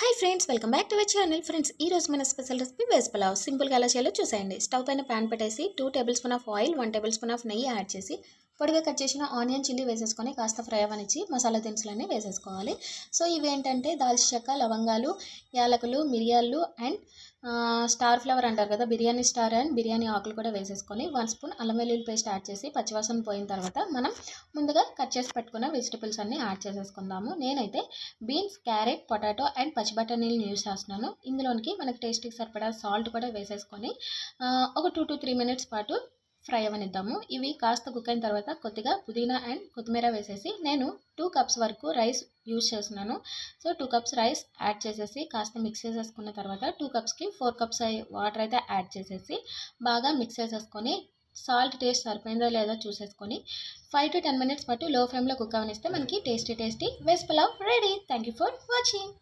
Hi friends, welcome back to our channel. Friends, ఈ రోజు మన స్పెషల్ రెసిపీ వెజ్ పులావ్. సింపుల్గా ఎలా చేయాలో చూసేయండి. స్టవ్ పైన ప్యాన్ పెట్టేసి 2 table spoon of oil, 1 table spoon of నెయ్యి యాడ్ చేసి పొడిగా కట్ చేసిన ఆనియన్ చిల్లీ వేసేసుకొని కాస్త ఫ్రై అవ్వనిచ్చి మసాలా దినుసులన్నీ వేసేసుకోవాలి. సో ఇవి ఏంటంటే దాల్చిన చెక్క, లవంగాలు, యాలకులు, మిరియాలు అండ్ స్టార్ ఫ్లవర్ అంటారు కదా, బిర్యానీ స్టార్ అండ్ బిర్యానీ ఆకులు కూడా వేసేసుకొని 1 స్పూన్ అల్లం వెల్లుల్లి పేస్ట్ యాడ్ చేసి పచ్చివాసన పోయిన తర్వాత మనం ముందుగా కట్ చేసి పెట్టుకున్న వెజిటబుల్స్ అన్నీ యాడ్ చేసేసుకుందాము. నేనైతే బీన్స్, క్యారెట్, పొటాటో అండ్ పచ్చి బఠానీలను యూస్ చేస్తున్నాను. ఇందులోనికి మనకి టేస్ట్కి సరిపడా సాల్ట్ కూడా వేసేసుకొని ఒక 2 to 3 మినిట్స్ పాటు ఫ్రై అవ్వనిద్దాము. ఇవి కాస్త కుక్ అయిన తర్వాత కొద్దిగా పుదీనా అండ్ కొత్తిమీర వేసేసి నేను 2 కప్స్ వరకు రైస్ యూస్ చేస్తున్నాను. సో 2 కప్స్ రైస్ యాడ్ చేసేసి కాస్త మిక్స్ చేసేసుకున్న తర్వాత 2 కప్స్కి 4 కప్స్ వాటర్ అయితే యాడ్ చేసేసి బాగా మిక్స్ చేసేసుకొని సాల్ట్ టేస్ట్ సరిపోయిందో లేదో చూసేసుకొని 5 to 10 మినిట్స్ పాటు లో ఫ్లేమ్లో కుక్ అవనిస్తే మనకి tasty veg pulao ready. Thank you for watching.